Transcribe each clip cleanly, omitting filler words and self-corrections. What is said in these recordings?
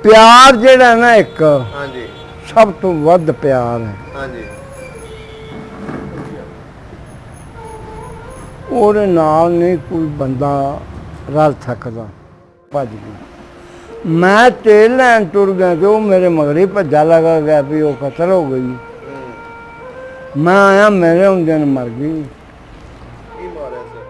प्यार जेड़ा ना एक हाँ जी सब तो वध प्यार है। हाँ जी ਉਹਦੇ ਨਾਲ नहीं कोई बंदा रल सकदा। भज गई मैं तेल लैन तुर गया तो मेरे मगर ही भज्जा लगा गया भी वो कतल हो गई। मैं आया मेरे होंदे मर गई। की मारा सर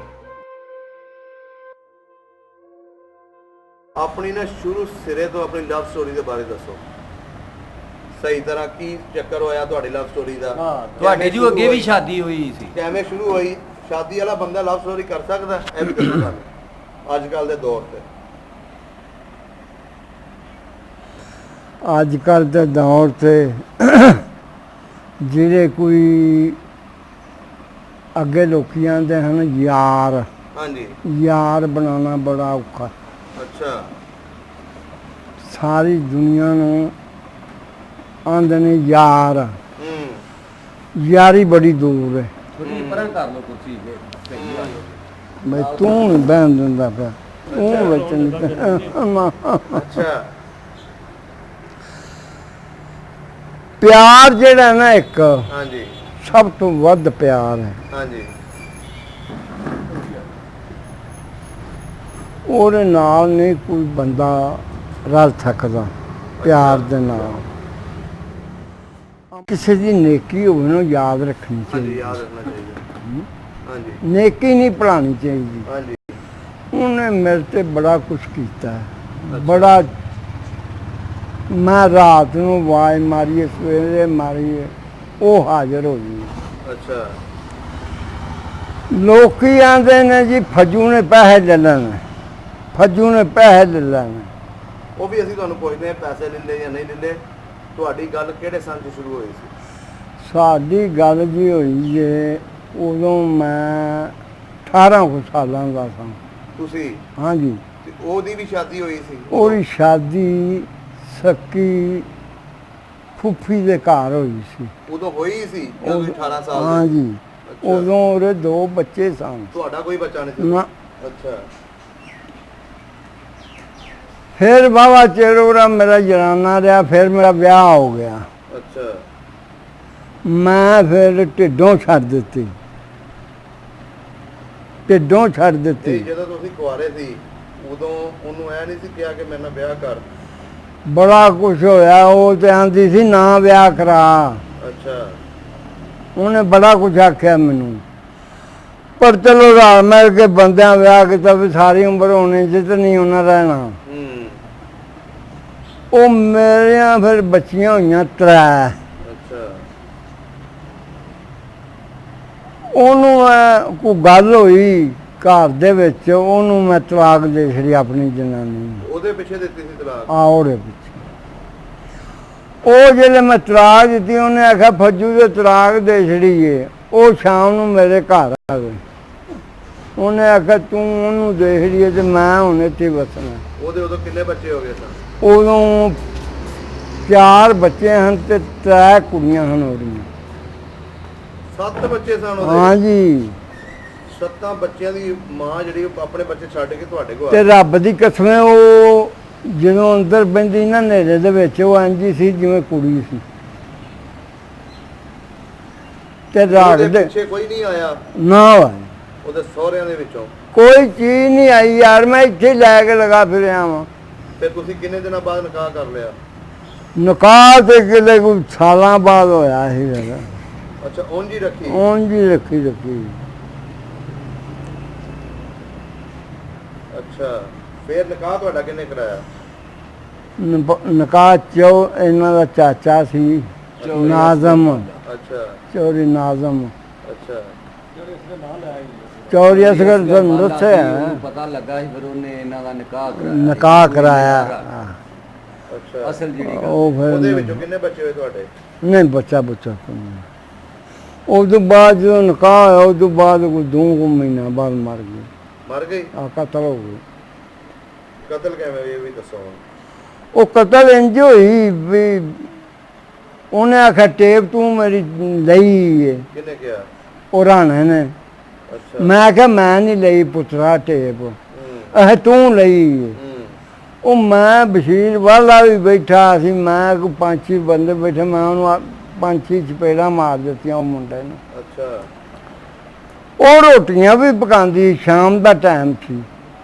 अपनी ना शुरू सिरे तो अपनी लव स्टोरी के बारे दसो सही तरह की चक्कर होया ਤੁਹਾਡੀ लव स्टोरी ਦਾ ਤੁਹਾਡੇ ਜੀ ਅੱਗੇ ਵੀ ਸ਼ਾਦੀ ਹੋਈ ਸੀ ਕਿਵੇਂ ਸ਼ੁਰੂ ਹੋਈ शादी वाला बंदा लव स्टोरी कर सकता है ਇਹ ਵੀ ਦੱਸੋ ਸਾਨੂੰ ਅੱਜ ਕੱਲ ਦੇ ਦੌਰ ਤੇ अजकल के दौर से ਜਿਹੜੇ कोई अगे लोग आते हैं यार हाँ जी यार बनाना बड़ा औखा। अच्छा सारी दुनिया ਨੂੰ आंदे ने यार यारी बड़ी दूर है। ਤੁਸੀਂ ਪਰਾਂ ਕਰ ਲਓ ਕੁਰਸੀ ਜੇ ਸਹੀ ਆ मैं तू नहीं बहन दिंदा पिया तू विच नहीं। अच्छा प्यार जेड़ा ना एक हाँ जी सब तो वध प्यार है। हाँ जी ਉਹਦੇ ਨਾਲ नहीं कोई बंदा रल सकदा प्यार दे नाल। किसी की नेकी होवे ना याद रखनी हाँ जी चाहिए। याद रखना चाहिए हाँ जी नेकी नहीं भुलानी चाहिए। हाँ जी उन्हें मेरे से बड़ा कुछ किया है। बड़ा मैं रात को आवाज मारीए सवेरे मारीए वो हाजिर हो गई। अच्छा लोग आते ने जी फजू ने पैसे ले लेने फजू ने पैसे ले लेने। ਉਹ ਵੀ ਅਸੀਂ ਤੁਹਾਨੂੰ ਪੁੱਛਦੇ ਹਾਂ ਪੈਸੇ ਲੈ ਲਏ ਜਾਂ ਨਹੀਂ ਲੈ ਲਏ ਤੁਹਾਡੀ ਗੱਲ ਕਿਹੜੇ ਸੰਨ 'ਚ ਸ਼ੁਰੂ ਹੋਈ ਸੀ साड़ी गल जी हुई जे उदों मैं 18 कुछ सालों का था। ਤੁਸੀਂ हाँ जी ਤੇ ਉਹਦੀ ਵੀ ਸ਼ਾਦੀ ਹੋਈ ਸੀ ਉਹਦੀ शादी सकी फुफी के घर हुई सी। ਉਦੋਂ ਹੋਈ ਸੀ ਜਦੋਂ ਤੁਸੀਂ 18 ਸਾਲ हाँ ਦੇ जी अच्छा। उदों ਉਹਦੇ 2 बच्चे सन। ਤੁਹਾਡਾ ਕੋਈ ਬੱਚਾ ਨਹੀਂ ਸੀ ना ਅੱਛਾ फिर बाबा चिर ਉਹਦਾ मेरा जनाना रहा फिर मेरा ब्याह हो गया। ਅੱਛਾ मैं फिर ढिडों छड़ दिती ढिडों छड़ ਤੇ दिती। ਜਦੋਂ ਤੁਸੀਂ ਕੁਆਰੇ ਸੀ ਉਦੋਂ ਉਹਨੂੰ ਐ ਨਹੀਂ ਸੀ ਕਿਹਾ ਕਿ ਮੇਰੇ ਨਾਲ ਵਿਆਹ ਕਰ बड़ा कुछ होया वो तो आंदी सी ना ब्याह करा। ਅੱਛਾ उन्हें बड़ा कुछ आख्या मैनू पर चलो रल मिल के बंदियां ब्याह किया भी सारी उम्र होने च तो नहीं उन्हें रहना। वो मेरिया फिर बच्चियां हुई 3 ਅੱਛਾ ਉਹਨੂੰ ਕੋਈ ਗੱਲ ਹੋਈ ਘਰ ਦੇ ਵਿੱਚ ਉਹਨੂੰ ਮੈਂ ਤਲਾਕ ਦੇ ਛੜੀ ਆਪਣੀ ਜਨਾਨੀ ਨੂੰ। ਉਹਦੇ ਪਿੱਛੇ ਦਿੱਤੀ ਸੀ ਤਲਾਕ ਆ ਉਹਦੇ ਪਿੱਛੇ ਉਹ ਜਿਹੜੇ ਮੈਂ ਤਲਾਕ ਦਿੱਤੀ ਉਹਨੇ ਆਖਿਆ ਫੱਜੂ ਦੇ ਤਲਾਕ ਦੇ ਛੜੀਏ। ਉਹ ਸ਼ਾਮ ਨੂੰ ਮੇਰੇ ਘਰ ਆ ਗਈ ਉਹਨੇ ਆਖਿਆ ਤੂੰ ਉਹਨੂੰ ਦੇ ਛੜੀਏ ਤੇ ਮੈਂ ਹੁਣ ਇੱਥੇ ਵਸਣਾ। ਉਹਦੇ ਉਦੋਂ ਕਿੰਨੇ ਬੱਚੇ ਹੋ ਗਏ ਸਨ ਉਦੋਂ 4 ਬੱਚੇ ਹਨ ਤੇ 3 ਕੁੜੀਆਂ ਹਨ ਉਹਦੀਆਂ। 7 ਬੱਚੇ ਸਨ ਉਹਦੇ ਹਾਂ ਜੀ 7 ਬੱਚਿਆਂ ਦੀ ਮਾਂ ਜਿਹੜੀ ਉਹ ਆਪਣੇ ਬੱਚੇ ਛੱਡ ਕੇ ਤੁਹਾਡੇ ਕੋਲ ਤੇ ਆ ਰੱਬ ਦੀ ਕਸਮ ਹੈ ਉਹ ਜਦੋਂ ਅੰਦਰ ਬੈਂਦੀ ਨਾ ਹਨੇਰੇ ਦੇ ਵਿੱਚ ਉਹ ਇੰਝ ਸੀ ਜਿਵੇਂ ਕੁੜੀ ਸੀ ਤੇ ਰਾਗ ਉਹਦੇ ਦੇ ਪਿੱਛੇ ਕੋਈ ਨਹੀਂ ਆਇਆ ਨਾ ਹੋਇਆ ਉਹਦੇ ਸਹੁਰਿਆਂ ਦੇ ਵਿੱਚੋਂ ਕੋਈ ਚੀਜ਼ ਨਹੀਂ ਆਈ ਯਾਰ ਮੈਂ ਇੱਥੇ ਲੈ ਕੇ ਲਗਾ ਫਿਰਿਆ ਵਾਂ। ਫਿਰ ਤੁਸੀਂ ਕਿੰਨੇ ਦਿਨਾਂ ਬਾਅਦ ਨਿਕਾਹ ਕਰ ਲਿਆ ਨਿਕਾਹ ਤੇ ਕਿਲੇ ਕੋਈ ਸਾਲਾਂ ਬਾਅਦ ਹੋਇਆ ਸੀ ਮੇਰਾ। ਅੱਛਾ ਉਂਝ ਹੀ ਰੱਖੀ ਉਂਝ ਹੀ ਰੱਖੀ ਅੱਛਾ ਫਿਰ ਨਿਕਾਹ ਤੁਹਾਡਾ ਕਿੰਨੇ ਕਰਾਇਆ ਨਿਕਾਹ ਇਹਨਾਂ ਦਾ ਚਾਚਾ ਸੀ ਨਾਜ਼ਮ ਅੱਛਾ ਚੌਧਰੀ ਨਾਜ਼ਮ ਅੱਛਾ ਚੌਧਰੀ ਅਸਗਰ ਤੁਹਾਨੂੰ ਦੱਸਿਆ ਉਹਨੂੰ ਪਤਾ ਲੱਗਾ ਸੀ ਫਿਰ ਉਹਨੇ ਇਹਨਾਂ ਦਾ ਨਿਕਾਹ ਕਰਾਇਆ। ਅੱਛਾ ਅਸਲ ਜਿਹੜੀ ਗੱਲ ਉਹ ਉਹਦੇ ਫਿਰ ਵਿੱਚੋਂ ਕਿੰਨੇ ਬੱਚੇ ਹੋਏ ਤੁਹਾਡੇ ਨਹੀਂ ਬੱਚਾ ਕੋਈ ਨਹੀਂ। ਉਸ ਤੋਂ ਬਾਅਦ ਜਦੋਂ ਨਿਕਾਹ ਹੋਇਆ ਉਸ ਤੋਂ ਬਾਅਦ ਕੋਈ 2 ਮਹੀਨਾ ਬਾਅਦ ਮਰ ਗਈ। ਮਰ ਗਈ ਆ ਕਤਲ ਹੋ ਗਈ। ਕਤਲ ਕਿਵੇਂ ਹੋਇਆ ਇਹ ਵੀ ਦੱਸੋ ਹੁਣ। ਉਹ ਕਤਲ ਇੰਝ ਹੋਈ ਵੀ ਉਹਨੇ ਆਖਿਆ ਟੇਪ ਤੂੰ ਮੇਰੀ ਲਈ ਹੈ ਕਿਹਨੇ ਕਿਹਾ ਉਹ ਰਾਣੇ ਨੇ। ਅੱਛਾ ਮੈਂ ਆਖਿਆ ਮੈਂ ਨਹੀਂ ਲਈ ਪੁੱਤਰਾ ਟੇਪ ਇਹ ਤੂੰ ਲਈ ਹੈ। ਉਹ ਮੈਂ ਬਸ਼ੀਰ ਵਾਲਾ ਵੀ ਬੈਠਾ ਸੀ, ਮੈਂ ਕੋਈ 5-6 ਬੰਦੇ ਬੈਠੇ, ਮੈਂ ਉਹਨੂੰ 5-6 ਚਪੇੜਾਂ ਮਾਰ ਦਿੱਤੀਆਂ ਉਹ ਮੁੰਡੇ ਨੂੰ। ਅੱਛਾ ਉਹ ਰੋਟੀਆਂ ਵੀ ਪਕਾਉਂਦੀ, ਸ਼ਾਮ ਦਾ ਟਾਈਮ ਸੀ।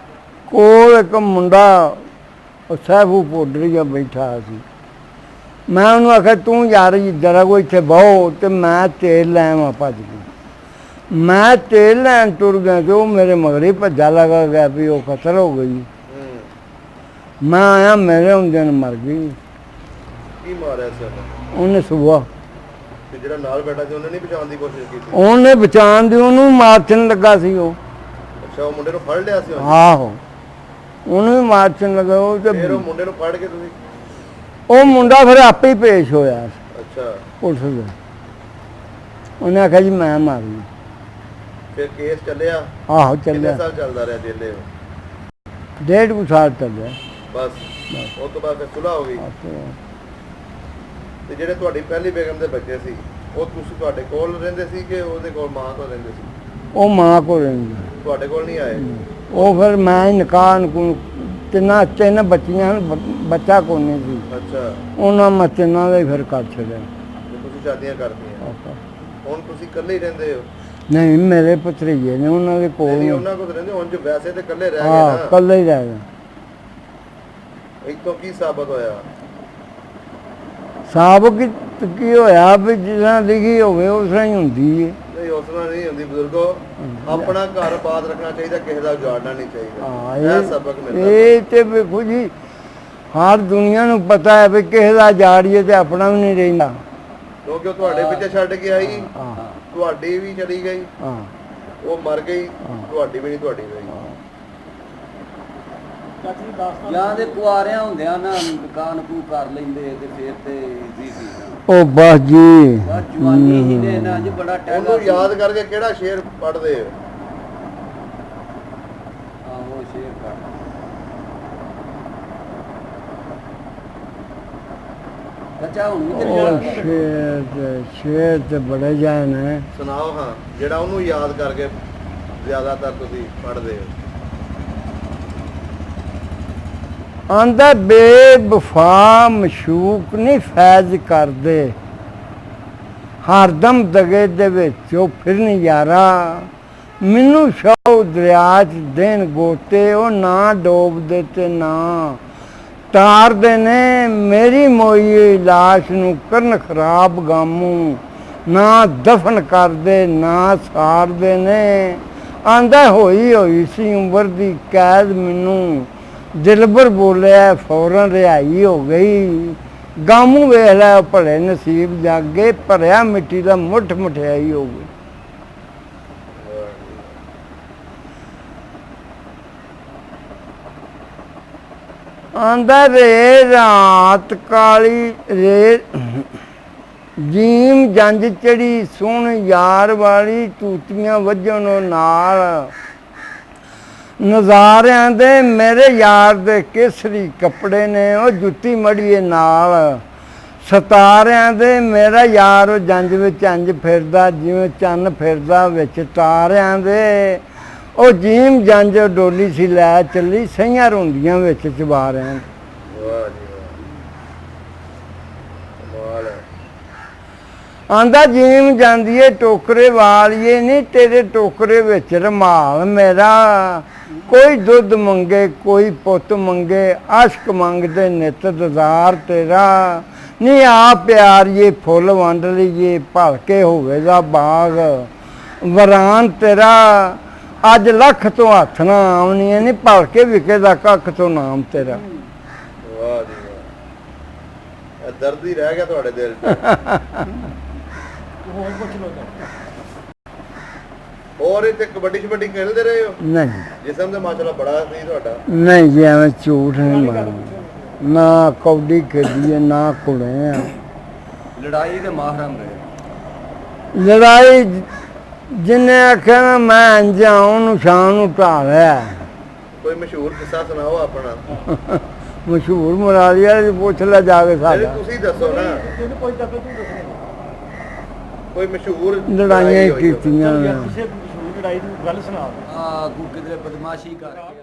ਕੋਲ ਇੱਕ ਮੁੰਡਾ ਉਹ ਸਹਿਬੂ ਪੋਡਰੀਆ ਬੈਠਾ ਸੀ। ਮੈਂ ਉਹਨੂੰ ਆਖਿਆ ਤੂੰ ਯਾਰ ਜਰਾ ਕੋਈ ਇੱਥੇ ਬਹੋ ਤੇ ਮੈਂ ਤੇਲ ਲੈ ਆਵਾਂ। ਭੱਜ ਗਈ, ਮੈਂ ਤੇਲ ਲੈਣ ਤੁਰ ਗਿਆ ਤੇ ਉਹ ਮੇਰੇ ਮਗਰੇ ਭੱਜਾ ਲਗਾ ਗਿਆ ਵੀ ਉਹ ਕਤਲ ਹੋ ਗਈ। ਮੈਂ ਆਇਆ, ਮੇਰੇ ਹੁੰਦਿਆਂ ਨੂੰ ਮਰ ਗਈ। ਕੀ ਮਾਰਿਆ ਸੀ ਉਹਨੇ? ਉਹਨੇ ਸੁਬਾ ਤੇ ਜਿਹੜਾ ਨਾਲ ਬੈਠਾ ਸੀ ਉਹਨੇ ਨਹੀਂ ਬਚਾਉਣ ਦੀ ਕੋਸ਼ਿਸ਼ ਕੀਤੀ? ਉਹਨੇ ਬਚਾਉਣ ਦੀ, ਉਹਨੂੰ ਮਾਰਚਣ ਲੱਗਾ ਸੀ ਉਹ। ਅੱਛਾ ਉਹ ਮੁੰਡੇ ਨੂੰ ਫੜ ਲਿਆ ਸੀ ਉਹਨੇ? ਆਹੋ ਉਹਨੂੰ ਵੀ ਮਾਰਚਣ ਲੱਗਾ ਉਹ ਤੇ ਫਿਰ ਉਹ ਮੁੰਡੇ ਨੂੰ ਫੜ ਕੇ ਤੁਸੀਂ? ਉਹ ਮੁੰਡਾ ਫਿਰ ਆਪੇ ਹੀ ਪੇਸ਼ ਹੋਇਆ ਅੱਛਾ ਪੁਲਿਸ ਦੇ। ਉਹਨੇ ਆਖਿਆ ਜੀ ਮੈਂ ਮਾਰੀ। ਫਿਰ ਕੇਸ ਚੱਲਿਆ? ਆਹੋ ਕਿੰਨੇ ਚੱਲਿਆ, ਸਾਲ ਚੱਲਦਾ ਰਿਹਾ ਜੇਲੇ? 1.5 ਸਾਲ ਚੱਲਿਆ। ਬਸ ਉਹ ਤੋਂ ਬਾਅਦ ਫਿਰ ਸੁਲ੍ਹਾ ਹੋ ਗਈ। ਤੇ ਜਿਹੜੇ ਤੁਹਾਡੀ ਪਹਿਲੀ ਬੇਗਮ ਦੇ ਬੱਚੇ ਸੀ ਉਹ ਤੁਸੀਂ ਤੁਹਾਡੇ ਕੋਲ ਰਹਿੰਦੇ ਸੀ ਕਿ ਉਹਦੇ ਕੋਲ ਮਾਂ ਕੋਲ ਰਹਿੰਦੇ ਸੀ? ਉਹ ਮਾਂ ਕੋਲ ਰਹਿੰਦਾ, ਤੁਹਾਡੇ ਕੋਲ ਨਹੀਂ ਆਏ? ਉਹ ਫਿਰ ਮੈਂ ਹੀ ਨਿਕਾਹ ਨੂੰ ਤਿੰਨ ਬੱਚੀਆਂ, ਬੱਚਾ ਕੋਈ ਨਹੀਂ ਸੀ। ਅੱਛਾ ਉਹਨਾਂ ਮੈਂ ਤਿੰਨਾਂ ਦਾ ਹੀ ਫਿਰ ਕਰ ਛੱਡਿਆ। ਤੇ ਤੁਸੀਂ ਸ਼ਾਦੀਆਂ ਕਰਤੀਆਂ, ਹੁਣ ਤੁਸੀਂ ਇਕੱਲੇ ਹੀ ਰਹਿੰਦੇ ਹੋ? ਨਹੀਂ ਮੇਰੇ ਭਤਰੀਜੇ ਨੇ ਉਹਨਾਂ ਦੇ ਕੋਲ। ਨਹੀਂ ਉਹਨਾਂ ਕੋਲ ਰਹਿੰਦੇ, ਹੁਣ ਜੋ ਵੈਸੇ ਤੇ ਇਕੱਲੇ ਰਹਿ ਗਏ ਹਾਂ ਨਾ। ਇਕੱਲੇ ਹੀ ਰਹਿ ਗਿਆ। ਇੱਕ ਤੋਂ ਕੀ ਸਾਬਤ ਹੋਇਆ? ਸਾਬਕ ਕੀ ਹੋਇਆ ਵੀ ਜਿਸ ਤਰ੍ਹਾਂ ਲਿਖੀ ਹੋਵੇ ਉਸ ਤਰ੍ਹਾਂ ਹੀ ਹੁੰਦੀ ਹੈ। ਨਹੀਂ ਉਸ ਤਰ੍ਹਾਂ ਨਹੀਂ ਹੁੰਦੀ ਬਜ਼ੁਰਗੋ, ਆਪਣਾ ਘਰ ਬਾਤ ਰੱਖਣਾ ਚਾਹੀਦਾ, ਕਿਸੇ ਦਾ ਉਜਾੜਨਾ ਨਹੀਂ ਚਾਹੀਦਾ। ਇਹ ਸਬਕ ਮਿਲਦਾ। ਇਹ ਤੇ ਵੇਖੋ ਜੀ ਹਰ ਦੁਨੀਆ ਨੂੰ ਪਤਾ ਹੈ ਵੀ ਕਿਸੇ ਦਾ ਜਾੜੀਏ ਤੇ ਆਪਣਾ ਵੀ ਨਹੀਂ ਰਹਿੰਦਾ। ਕਿਉਂਕਿ ਉਹ ਤੁਹਾਡੇ ਪਿੱਛੇ ਛੱਡ ਕੇ ਆਈ, ਹਾਂ ਤੁਹਾਡੀ ਵੀ ਚਲੀ ਗਈ, ਹਾਂ ਉਹ ਮਰ ਗਈ, ਤੁਹਾਡੀ ਵੀ ਨਹੀਂ ਤੁਹਾਡੀ ਰਹੀ। ਜਾਂ ਦੇ ਕੁਆਰਿਆਂ ਹੁੰਦਿਆਂ ਨਾ ਦੁਕਾਨ ਕੂ ਕਰ ਲੈਂਦੇ ਤੇ ਫਿਰ ਤੇ ਜੀ ਸੀ। ਉਹ ਬਸ ਜੀ ਬਸ ਜਵਾਨੀ ਹੀ ਨੇ ਨਾ ਜੀ ਬੜਾ ਟੈਗਾ ਉਹਨੂੰ ਯਾਦ ਕਰਕੇ ਕਿਹੜਾ ਸ਼ੇਰ ਪੜ੍ਹਦੇ ਹੋ? ਆਹੋ ਸ਼ੇਰ ਕਰ ਅੱਛਾ ਹੁਣ ਵੀ ਉਹ ਤੇ ਸ਼ੇਰ ਤੇ ਬੜੇ ਜਾਏ ਨੇ। ਸੁਣਾਓ ਹਾਂ, ਜਿਹੜਾ ਉਹਨੂੰ ਯਾਦ ਕਰਕੇ ਜ਼ਿਆਦਾਤਰ ਤੁਸੀਂ ਪੜ੍ਹਦੇ ਹੋ। ਆਂਦਾ ਬੇਵਫਾ ਮਸ਼ੂਕ ਨਹੀਂ ਫੈਜ਼ ਕਰਦੇ, ਹਰਦਮ ਦਗੇ ਦੇ ਵਿੱਚੋਂ ਫਿਰਨ ਯਾਰਾ, ਮੈਨੂੰ ਸ਼ੌ ਦਰਿਆ 'ਚ ਦੇਣ ਗੋਤੇ, ਉਹ ਨਾ ਡੋਬਦੇ ਤੇ ਨਾ ਤਾਰਦੇ ਨੇ, ਮੇਰੀ ਮੋਈ ਲਾਸ਼ ਨੂੰ ਕਰਨ ਖਰਾਬ ਗਾਮੂ, ਨਾ ਦਫਨ ਕਰਦੇ ਨਾ ਸਾਰਦੇ ਨੇ। ਆਂਦਾ ਹੋਈ ਸੀ ਉਮਰ ਦੀ ਕੈਦ, ਮੈਨੂੰ ਦਿਲਬਰ ਬੋਲਿਆ ਫੌਰਨ ਰਿਹਾਈ ਹੋ ਗਈ, ਗਾਮੂ ਵੇਖ ਲੈ ਭਲੇ ਨਸੀਬ ਜਾਗੇ, ਭਰਿਆ ਮਿੱਟੀ ਦਾ ਮੁੱਠ ਮਠਿਆਈ ਹੋ ਗਈ। ਆਂਦਾ ਰੇ ਰਾਤ ਕਾਲੀ ਰੇ ਜੀਮ ਜੰਜ ਚੜੀ ਸੁਣ ਯਾਰ ਵਾਲੀ, ਤੂਤੀਆਂ ਵੱਜਣ ਨਾਲ, ਨਜ਼ਾਰਿਆਂ ਦੇ ਮੇਰੇ ਯਾਰ ਦੇ ਕੇਸਰੀ ਕੱਪੜੇ ਨੇ, ਉਹ ਜੁੱਤੀ ਮੜੀਏ ਨਾਲ, ਸਤਾਰਿਆਂ ਦੇ ਮੇਰਾ ਯਾਰ ਉਹ ਜੰਜ ਵਿੱਚ ਇੰਜ ਫਿਰਦਾ ਜਿਵੇਂ ਚੰਨ ਫਿਰਦਾ ਵਿੱਚ ਤਾਰਿਆਂ ਦੇ, ਉਹ ਜੀਮ ਜੰਜ ਡੋਲੀ ਸੀ ਲੈ ਚੱਲੀ, ਸਹੀਆਂ ਰੋਂਦੀਆਂ ਵਿੱਚ ਚਬਾਰਿਆਂ ਦੇ। ਵਾਹ ਜੀ ਵਾਹ, ਕਮਾਲ ਹੈ। ਆਂਦਾ ਜੀਮ ਜਾਂਦੀ ਏ ਟੋਕਰੇ ਵਾਲੀਏ, ਨਹੀਂ ਤੇਰੇ ਟੋਕਰੇ ਵਿੱਚ ਰਮਾਲ ਮੇਰਾ, ਕੋਈ ਦੁੱਧ ਮੰਗੇ ਕੋਈ ਪੁੱਤ ਮੰਗੇ, ਅਸ਼ਕ ਮੰਗਦੇ ਨਿਤ ਦਜ਼ਾਰ ਤੇਰਾ, ਨਹੀਂ ਆ ਪਿਆਰੀਏ ਫੁੱਲ ਵੰਡ ਲਈਏ, ਭਲਕੇ ਹੋਵੇਗਾ ਬਾਗ ਵਰਾਨ ਤੇਰਾ, ਅੱਜ ਲੱਖ ਤੋਂ ਹੱਥ ਨਾ ਆਉਣੀਆਂ, ਨਹੀਂ ਭਲਕੇ ਵਿਕੇਦਾ ਕੱਖ ਤੋਂ ਨਾਮ ਤੇਰਾ। ਵਾਹ ਜੀ ਵਾਹ, ਇਹ ਦਰਦ ਹੀ ਰਹਿ ਗਿਆ ਤੁਹਾਡੇ ਦਿਲ 'ਚ। ਹੋਰ ਇੱਥੇ ਕਬੱਡੀ ਸ਼ਬੱਡੀ ਖੇਡਦੇ ਰਹੇ ਹੋ? ਨਹੀਂ ਜਿਸਮ ਤੇ ਮਾਸ਼ਾਅੱਲਾ ਬੜਾ ਸੀ ਤੁਹਾਡਾ। ਨਹੀਂ ਜੀ ਐਵੇਂ ਝੂਠ ਨਹੀਂ ਮਾਰਨਾ, ਨਾ ਕੌਡੀ ਖੇਡੀਏ ਨਾ ਕੁੜੇ ਆ। ਲੜਾਈ ਦੇ ਮਾਹਰਾਂ ਰਹੇ। ਲੜਾਈ ਜਿੰਨੇ ਆਖਿਆ ਨਾ ਮੈਂ ਅੰਜਾ ਉਹਨੂੰ ਸ਼ਾਮ ਨੂੰ ਢਾ ਲਿਆ। ਕੋਈ ਮਸ਼ਹੂਰ ਕਿੱਸਾ ਸੁਣਾਓ ਆਪਣਾ। ਮਸ਼ਹੂਰ ਮੁਰਾਲੀਆ ਦੀ ਪੁੱਛ ਲੈ ਜਾ ਕੇ ਸਾਡਾ। ਤੁਸੀਂ ਦੱਸੋ ਨਾ ਕੋਈ ਮਸ਼ਹੂਰ ਲੜਾਈਆਂ ਹੀ ਕੀਤੀਆਂ। ਕਿਸੇ ਲੜਾਈ ਦੀ ਗੱਲ ਸੁਣਾ। ਆ ਕੋ ਕਿਧਰੇ ਬਦਮਾਸ਼ੀ ਕਰਕੇ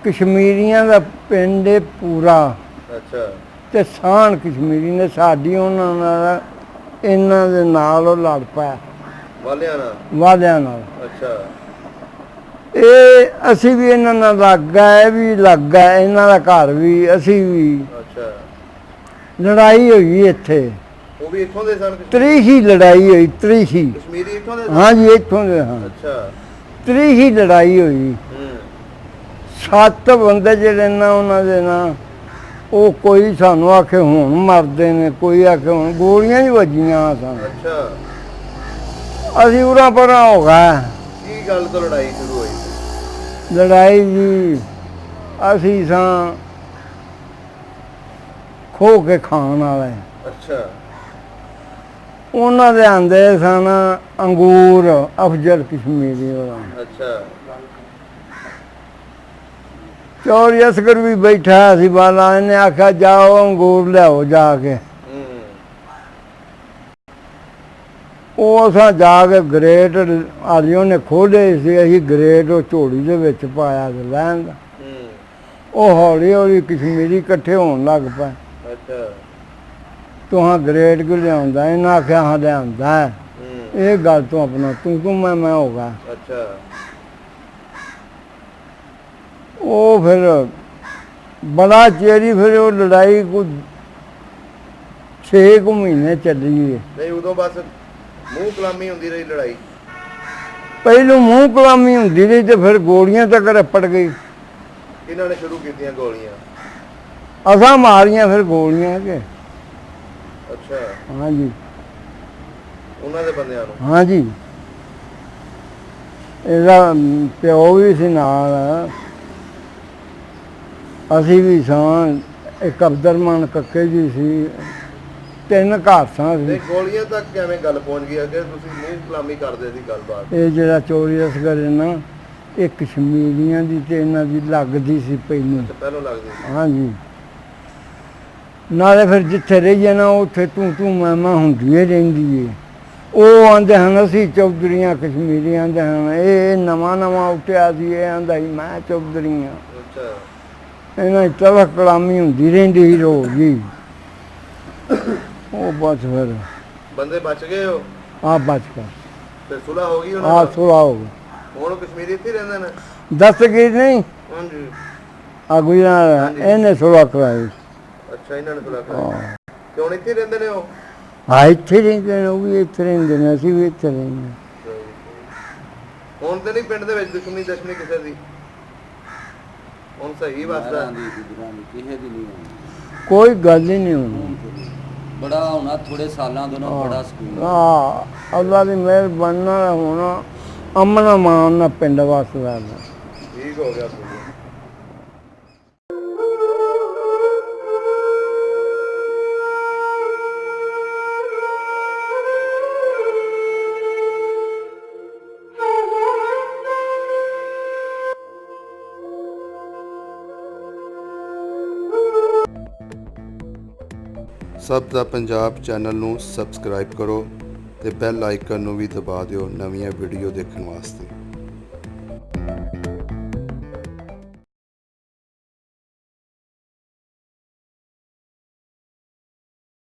ਕਸ਼ਮੀਰੀਆਂ ਦਾ ਪਿੰਡ ਹੈ ਪੂਰਾ, ਅੱਛਾ ਤੇ ਸਾਨ ਕਸ਼ਮੀਰੀ ਨੇ ਸਾਡੀ ਉਹਨਾਂ ਨਾਲ ਇਹਨਾਂ ਦੇ ਨਾਲ ਉਹ ਲੜ ਪਿਆ ਵਾਲਿਆਂ ਨਾਲ। ਵਾਲਿਆਂ ਨਾਲ। ਅੱਛਾ ਇਹ ਅਸੀਂ ਵੀ ਇਹਨਾਂ ਨਾਲ ਲੱਗ ਗਏ, ਇਹ ਵੀ ਲੱਗ ਗਏ, ਇਹਨਾਂ ਦਾ ਘਰ ਵੀ ਅਸੀਂ ਵੀ। ਅੱਛਾ ਲੜਾਈ ਹੋਈ ਇੱਥੇ, ਉਹ ਵੀ ਇੱਥੋਂ ਦੇ ਸਨ? ਤਰੀਹੀ ਲੜਾਈ ਹੋਈ, ਤਰੀਹੀ। ਕਸ਼ਮੀਰੀ ਇੱਥੋਂ ਦੇ ਸਨ? ਹਾਂਜੀ ਇੱਥੋਂ ਦੇ ਹਾਂ। ਅੱਛਾ ਤਰੀਹੀ ਲੜਾਈ ਹੋਈ। 7 ਬੰਦੇ ਜਿਹੜੇ ਨਾ ਉਹਨਾਂ ਦੇ ਨਾ, ਉਹ ਕੋਈ ਸਾਨੂੰ ਆਖੇ ਹੁਣ ਮਰਦੇ ਨੇ, ਕੋਈ ਆਖੇ ਹੁਣ ਗੋਲੀਆਂ ਹੀ ਵੱਜੀਆਂ ਸਾਨੂੰ। ਅੱਛਾ ਅਸੀਂ ਉਰਾਂ ਪਰਾਂ ਹੋ ਗਏ। ਕੀ ਗੱਲ ਤੋਂ ਲੜਾਈ ਸ਼ੁਰੂ ਹੋਈ ਸੀ? ਲੜਾਈ ਜੀ ਅਸੀਂ ਸਾਂ ਖੋ ਕੇ ਖਾਣ ਵਾਲੇ। ਅੱਛਾ ਉਹਨਾਂ ਦੇ ਆਂਦੇ ਸਨ ਅੰਗੂਰ, ਅਫਜ਼ਲ ਕਸ਼ਮੀਰੀ ਵਾਲਾ। ਅੱਛਾ ਚੋਰ ਅਸਗਰ ਵੀ ਬੈਠਾ ਸੀ ਬਾਲਾ, ਇਹਨੇ ਆਖਿਆ ਜਾਓ ਅੰਗੂਰ ਲਿਆਓ ਜਾ ਕੇ। ਉਹ ਅਸਾਂ ਜਾ ਕੇ ਗ੍ਰੇਟ ਆਲੀ ਉਹਨੇ ਖੋਲ੍ਹੇ ਸੀ, ਅਸੀਂ ਗ੍ਰੇਟ ਉਹ ਝੋਲੀ ਦੇ ਵਿੱਚ ਪਾਇਆ ਤੇ ਲੈਣ ਦਾ। ਉਹ ਹੌਲੀ ਹੌਲੀ ਕਸ਼ਮੀਰੀ ਇਕੱਠੇ ਹੋਣ ਲੱਗ ਪਏ। ਅੱਛਾ ਤੁਹਾਂ ਗ੍ਰੇਟ ਕਿਉਂ ਲਿਆਉਂਦਾ? ਇਹਨਾਂ ਆਖਿਆ ਹਾਂ ਲਿਆਉਂਦਾ ਹੈ। ਇਹ ਗੱਲ ਤੋਂ ਆਪਣਾ ਤੂੰ ਮੈਂ ਹੋ ਗਿਆ। ਅੱਛਾ ਉਹ ਫਿਰ ਬੜਾ ਚੇਰੀ, ਫਿਰ ਉਹ ਲੜਾਈ ਕੋਈ 6 ਮਹੀਨੇ ਚੱਲੀ ਹੈ। ਨਹੀਂ ਉਦੋਂ ਬਸ ਮੂੰਹ ਕਲਾਮੀ ਹੁੰਦੀ ਰਹੀ ਲੜਾਈ? ਪਹਿਲੋਂ ਮੂੰਹ ਕਲਾਮੀ ਹੁੰਦੀ ਰਹੀ ਤੇ ਫਿਰ ਗੋਲੀਆਂ ਤੱਕ ਰਪੜ ਗਈ। ਇਹਨਾਂ ਨੇ ਸ਼ੁਰੂ ਕੀਤੀਆਂ ਗੋਲੀਆਂ? ਅਸਾਂ ਮਾਰੀਆਂ ਫਿਰ ਗੋਲੀਆਂ ਕੇ। ਅੱਛਾ ਹਾਂਜੀ ਉਹਨਾਂ ਦੇ ਬੰਦਿਆਂ ਨੂੰ? ਹਾਂਜੀ ਇਹਦਾ ਪਿਓ ਵੀ ਸੀ ਨਾਲ, ਅਸੀਂ ਵੀ ਸਾਂ, ਇੱਕ ਅਬਦਰਮਾਨ ਕੱਕੇ ਜੀ ਸੀ, 3 ਘਰ ਸਾਂ ਨਹੀਂ ਸੀ। ਗੋਲੀਆਂ ਤੱਕ ਕਿਵੇਂ ਗੱਲ ਪਹੁੰਚ ਗਈ? ਅੱਗੇ ਤੁਸੀਂ ਮੂੰਹ ਕਲਾਮੀ ਕਰਦੇ ਸੀ ਗੱਲਬਾਤ। ਇਹ ਜਿਹੜਾ ਚੋਰੀ ਅਸਗਰ ਹੈ ਨਾ, ਇਹ ਕਸ਼ਮੀਰੀਆਂ ਦੀ ਤੇ ਇਹਨਾਂ ਦੀ ਲੱਗਦੀ ਸੀ ਪਹਿਲੋਂ। ਪਹਿਲੋਂ ਲੱਗਦੀ ਸੀ? ਹਾਂਜੀ ਨਾਲੇ ਫਿਰ ਜਿੱਥੇ ਰਹੀਏ ਨਾ ਉੱਥੇ ਤੂੰ ਮੈਂ ਹੁੰਦੀ ਹੀ ਰਹਿੰਦੀ ਏ। ਉਹ ਆਂਦੇ ਹਨ ਅਸੀਂ ਚੌਧਰੀਆਂ, ਕਸ਼ਮੀਰੀ ਆਂਦੇ ਹਨ। ਇਹ ਨਵਾਂ ਉੱਠਿਆ ਸੀ, ਇਹ ਆਂਦਾ ਸੀ ਮੈਂ ਚੌਧਰੀ ਹਾਂ। ਅੱਛਾ ਇਹਨਾਂ ਦੀ ਤਲਕ ਕਲਾਮੀ ਹੁੰਦੀ ਰਹਿੰਦੀ ਸੀ ਰੋਜ਼ ਜੀ। ਉਹ ਬਸ ਫਿਰ ਬੰਦੇ ਬਚ ਗਏ ਹੋ? ਆ ਬਚ ਗਿਆ। ਫਿਰ ਸੁਲ੍ਹਾ ਹੋ ਗਈ ਉਹਨਾਂ ਆ ਨਾਲ? ਸੁਲਾ ਹੋ ਗਿਆ। ਹੁਣ ਕਸ਼ਮੀਰੀ ਇੱਥੇ ਹੀ ਰਹਿੰਦੇ ਨੇ? ਦਸਤਗੀਰ ਨਹੀਂ ਹਾਂਜੀ ਆ ਗੁਜਰਾਂ, ਇਹਨੇ ਸੁਲਾ ਕਰਾਈ। ਅੱਛਾ ਇਹਨਾਂ ਨੇ ਸੁਲ੍ਹਾ ਕਰਾਈ ਤੇ ਹੁਣ ਇੱਥੇ ਹੀ ਰਹਿੰਦੇ ਨੇ ਉਹ? ਹਾਂ ਇੱਥੇ ਰਹਿੰਦੇ ਨੇ, ਉਹ ਵੀ ਇੱਥੇ ਰਹਿੰਦੇ ਨੇ, ਅਸੀਂ ਵੀ ਇੱਥੇ ਰਹਿੰਦੇ ਹਾਂ। ਹੁਣ ਤੇ ਨਹੀਂ ਪਿੰਡ ਦੇ ਵਿੱਚ ਦੁਸ਼ਮਣੀ ਕਿਸੇ ਦੀ? ਹੁਣ ਸਹੀ ਵਸਦਾ? ਕਿਸੇ ਦੀ ਨਹੀਂ ਹੋਣੀ, ਕੋਈ ਗੱਲ ਹੀ ਨਹੀਂ ਹੋਣੀ। ਬੜਾ ਹੋਣਾ ਥੋੜੇ ਸਾਲਾਂ ਤੋਂ ਨਾ, ਬੜਾ ਸਕੂਨ। ਹਾਂ ਅੱਲਾ ਦੀ ਮਿਹਰਬਾਨੀ ਨਾਲ ਹੁਣ ਅਮਨ ਮਾਨ ਨਾਲ ਪਿੰਡ ਵਸਦਾ। ਠੀਕ ਹੋ ਗਿਆ ਪੂਰਾ। ਸਭ ਦਾ ਪੰਜਾਬ ਚੈਨਲ ਨੂੰ ਸਬਸਕ੍ਰਾਈਬ ਕਰੋ ਤੇ ਬੈਲ ਆਈਕਨ ਨੂੰ ਵੀ ਦਬਾ ਦਿਓ ਨਵੀਆਂ ਵੀਡੀਓ ਦੇਖਣ ਵਾਸਤੇ।